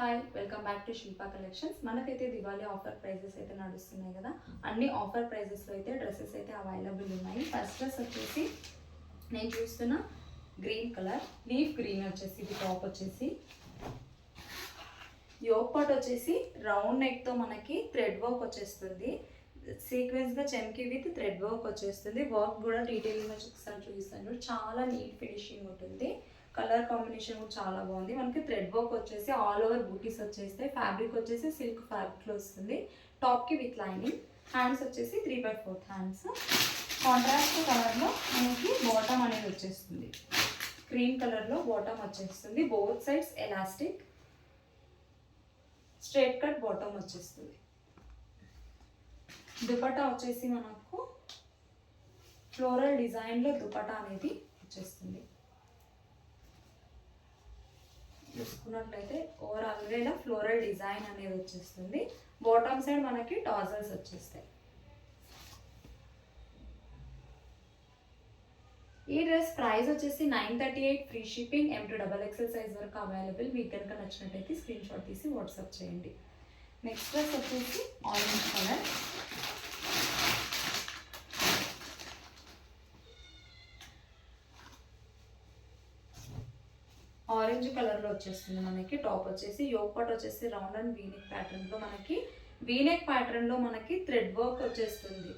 Hi welcome back to Shilpa collections. మనకైతే Diwali offer prices అయితే నడుస్తున్నాయి కదా, అన్ని ఆఫర్ ప్రైజెస్లో అయితే డ్రెస్సెస్ అయితే అవైలబుల్ ఉన్నాయి. ఫస్ట్ డ్రెస్ వచ్చేసి నేను చూస్తున్న గ్రీన్ కలర్ లీఫ్ గ్రీన్ వచ్చేసి, ఇది టాప్ వచ్చేసి యోక్ పార్ట్ వచ్చేసి రౌండ్ నెక్తో మనకి థ్రెడ్ వర్క్ వచ్చేస్తుంది. సీక్వెన్స్గా చెమ్కి విత్ థ్రెడ్ వర్క్ వచ్చేస్తుంది. వర్క్ కూడా డీటెయిల్గా ఒకసారి చూపిస్తాను. చాలా నీట్ ఫినిషింగ్ ఉంటుంది. కలర్ కాంబినేషన్ కూడా చాలా బాగుంది. మనకి థ్రెడ్ వర్క్ వచ్చేసి ఆల్ ఓవర్ బూటీస్ వచ్చేస్తాయి. ఫ్యాబ్రిక్ వచ్చేసి సిల్క్ ఫ్యాబ్రిక్లో వస్తుంది. టాప్కి విత్ లైనింగ్. హ్యాండ్స్ వచ్చేసి 3/4 హ్యాండ్స్. కాంట్రాస్ట్ కలర్లో మనకి బాటమ్ అనేది వచ్చేస్తుంది. క్రీమ్ కలర్లో బాటమ్ వచ్చేస్తుంది. Both sides elastic straight cut bottom వచ్చేస్తుంది. దుపట్టా వచ్చేసి మనకు ఫ్లోరల్ డిజైన్లో దుపట్టా అనేది వచ్చేస్తుంది. చూసుకున్నట్లయితే ఓవరాల్గా ఇలా ఫ్లోరల్ డిజైన్ అనేది వచ్చేస్తుంది. బాటమ్ సైడ్ మనకి టాజల్స్ వచ్చేస్తాయి. ఈ డ్రెస్ ప్రైస్ వచ్చేసి 938, ఫ్రీ షిప్పింగ్, M2XXL సైజ్ వరకు అవైలబుల్. మీకు కనుక నచ్చినట్టయితే స్క్రీన్ షాట్ తీసి వాట్సాప్ చేయండి. నెక్స్ట్ డ్రెస్ వచ్చేసి ఆరెంజ్ కలర్. ఆరెంజ్ కలర్లో వచ్చేస్తుంది మనకి. టాప్ వచ్చేసి యోక్ పార్ట్ వచ్చేసి రౌండ్ అండ్ వీనెక్ ప్యాటర్న్లో మనకి థ్రెడ్ వర్క్ వచ్చేస్తుంది.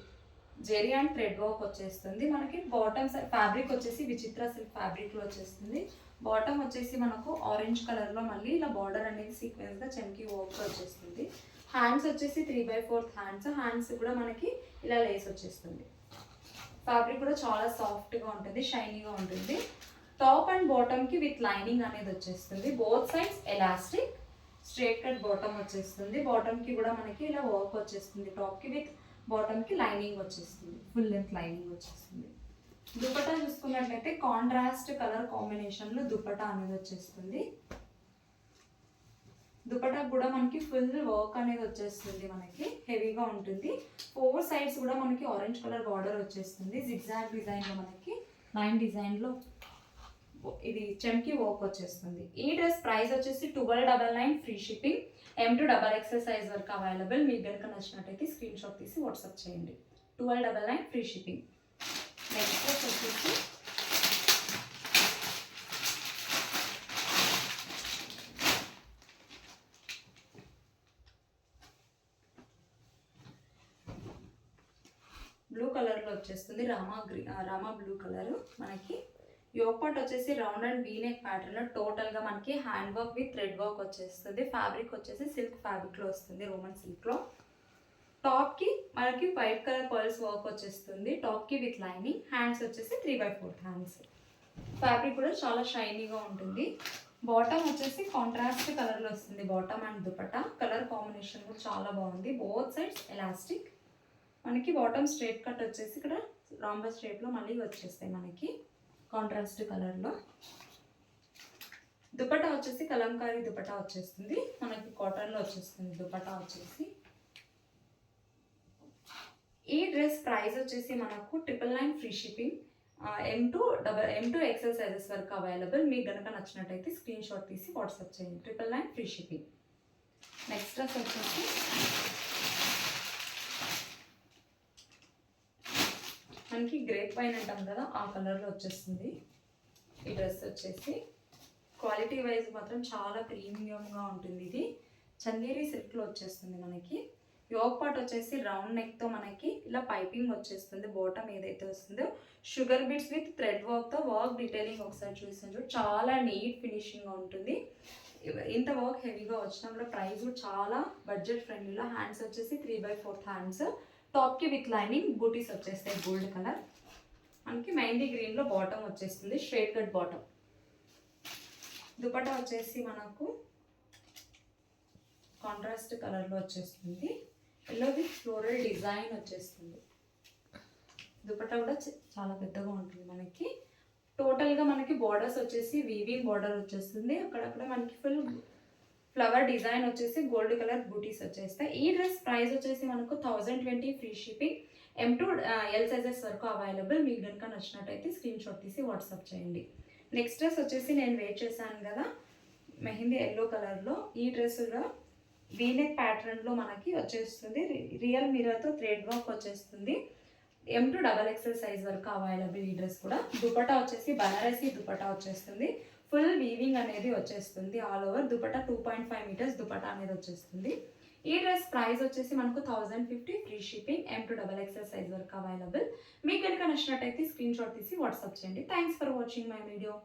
జెరీ అండ్ థ్రెడ్ వర్క్ వచ్చేస్తుంది. మనకి బాటమ్ ఫ్యాబ్రిక్ వచ్చేసి విచిత్ర సిల్క్ ఫ్యాబ్రిక్లో వచ్చేస్తుంది. బాటమ్ వచ్చేసి మనకు ఆరెంజ్ కలర్లో మళ్ళీ ఇలా బార్డర్ అనేది సీక్వెన్స్గా చెమ్కి వర్క్ వచ్చేస్తుంది. హ్యాండ్స్ వచ్చేసి 3/4 హ్యాండ్స్. హ్యాండ్స్ కూడా మనకి ఇలా లేస్ వచ్చేస్తుంది. ఫ్యాబ్రిక్ కూడా చాలా సాఫ్ట్గా ఉంటుంది, షైనీగా ఉంటుంది. టాప్ అండ్ బాటమ్కి విత్ లైనింగ్ అనేది వచ్చేస్తుంది. Both sides elastic straight cut bottom వచ్చేస్తుంది. బాటమ్కి కూడా మనకి ఇలా వర్క్ వచ్చేస్తుంది. టాప్కి విత్ బాటమ్కి లైనింగ్ వచ్చేస్తుంది. ఫుల్ లెంత్ లైనింగ్ వచ్చేస్తుంది. దుపట్టా చూసుకున్నట్లయితే కాంట్రాస్ట్ కలర్ కాంబినేషన్లో దుపట్టా అనేది వచ్చేస్తుంది. దుపట్టా కూడా మనకి ఫుల్ వర్క్ అనేది వచ్చేస్తుంది. మనకి హెవీగా ఉంటుంది. 4 సైడ్స్ కూడా మనకి ఆరెంజ్ కలర్ బార్డర్ వచ్చేస్తుంది. జిగ్జాగ్ డిజైన్లో మనకి లైన్ డిజైన్లో ఇది చెమ్కి వర్క్ వచ్చేస్తుంది. ఈ డ్రెస్ ప్రైస్ వచ్చేసి 1299, ఫ్రీ షిప్పింగ్, M2XXL సైజ్ వరకు అవైలబుల్. మీకు కనుక నచ్చినట్టయితే స్క్రీన్ షాట్ తీసి వాట్సాప్ చేయండి. 1299, ఫ్రీ షిప్పింగ్. నెక్స్ట్ డ్రెస్ వచ్చేసి బ్లూ కలర్లో వచ్చేస్తుంది. Rama blue colour. మనకి యోక్ పార్ట్ వచ్చేసి రౌండ్ అండ్ వీనెక్ ప్యాటర్న్లో టోటల్గా మనకి hand work with thread work వచ్చేస్తుంది. ఫ్యాబ్రిక్ వచ్చేసి సిల్క్ ఫ్యాబ్రిక్లో వస్తుంది, రోమన్ సిల్క్లో. టాప్కి మనకి వైట్ కలర్ పర్ల్స్ వర్క్ వచ్చేస్తుంది. టాప్కి విత్ లైనింగ్. హ్యాండ్స్ వచ్చేసి 3/4 హ్యాండ్స్. ఫ్యాబ్రిక్ కూడా చాలా షైనీగా ఉంటుంది. బాటమ్ వచ్చేసి కాంట్రాస్ట్ కలర్లో వస్తుంది. Bottom and dupatta colour combination కూడా చాలా బాగుంది. Both sides elastic. మనకి బాటమ్ స్ట్రైట్ కట్ వచ్చేసి ఇక్కడ రాంబస్ షేప్లో మళ్ళీ వచ్చేస్తాయి మనకి కాంట్రాస్ట్ కలర్లో. దుపట్టా వచ్చేసి కలంకారీ దుపట్టా వచ్చేస్తుంది. మనకి కాటన్లో వచ్చేస్తుంది దుపట్టా వచ్చేసి. ఈ డ్రెస్ ప్రైస్ వచ్చేసి మనకు 999, ఫ్రీ షిప్పింగ్, M2XL సైజెస్ వరకు అవైలబుల్. మీకు కనుక నచ్చినట్టయితే స్క్రీన్ షాట్ తీసి వాట్సాప్ చేయండి. 999, ఫ్రీ షిప్పింగ్. నెక్స్ట్ డ్రెస్ వచ్చేసి మనకి గ్రేప్ వైన్ అంటాం కదా, ఆ కలర్లో వచ్చేస్తుంది. ఈ డ్రెస్ వచ్చేసి క్వాలిటీ వైజ్ మాత్రం చాలా ప్రీమియంగా ఉంటుంది. ఇది చందేరి సిల్క్లో వచ్చేస్తుంది. మనకి యోక్ పార్ట్ వచ్చేసి రౌండ్ నెక్తో మనకి ఇలా పైపింగ్ వచ్చేస్తుంది. బాటమ్ ఏదైతే వస్తుందో షుగర్ బీట్స్ విత్ థ్రెడ్ వర్క్తో వర్క్ డీటెయిలింగ్ ఒకసారి చూసాను. చాలా నీట్ ఫినిషింగ్గా ఉంటుంది. ఇంత వర్క్ హెవీగా వచ్చినా కూడా ప్రైస్ చాలా బడ్జెట్ ఫ్రెండ్లీలో. హ్యాండ్స్ వచ్చేసి 3/4 హ్యాండ్స్. టాప్కి విత్ లైనింగ్. బూటీస్ వచ్చేస్తాయి గోల్డ్ కలర్. మనకి మెహందీ గ్రీన్లో బాటమ్ వచ్చేస్తుంది, స్ట్రైట్ కట్ బాటమ్. దుపట్టా వచ్చేసి మనకు కాంట్రాస్ట్ కలర్లో వచ్చేస్తుంది. ఎల్లో విత్ ఫ్లోరల్ డిజైన్ వచ్చేస్తుంది. దుపట్టా కూడా చాలా పెద్దగా ఉంటుంది. మనకి టోటల్గా మనకి బార్డర్స్ వచ్చేసి వీవింగ్ బార్డర్ వచ్చేస్తుంది. అక్కడక్కడ మనకి ఫుల్ ఫ్లవర్ డిజైన్ వచ్చేసి గోల్డ్ కలర్ బూటీస్ వచ్చేస్తాయి. ఈ డ్రెస్ ప్రైస్ వచ్చేసి మనకు 1020, ఫ్రీ షిప్పింగ్, M2L సైజెస్ వరకు అవైలబుల్. మీకు కనుక నచ్చినట్టయితే స్క్రీన్ షాట్ తీసి వాట్సాప్ చేయండి. నెక్స్ట్ డ్రెస్ వచ్చేసి నేను వెయిట్ చేశాను కదా, మెహందీ ఎల్లో కలర్లో ఈ డ్రెస్ కూడా వీనెక్ ప్యాటర్న్లో మనకి వచ్చేస్తుంది. రియల్ మిర్రర్తో థ్రెడ్ వర్క్ వచ్చేస్తుంది. M to XXL సైజ్ వరకు అవైలబుల్ ఈ డ్రెస్ కూడా. దుపట్టా వచ్చేసి బనారసి దుపట్టా వచ్చేస్తుంది. ఫుల్ వీవింగ్ అనేది వచ్చేస్తుంది. All over dupatta 2.5 meters dupatta అనేది వచ్చేస్తుంది. ఈ డ్రెస్ ప్రైస్ వచ్చేసి మనకు 1050, free shipping, M to XXL size వరకు అవైలబుల్. మీకు కనుక నచ్చినట్టయితే స్క్రీన్ షాట్ తీసి వాట్సాప్ చేయండి. Thanks for watching my video.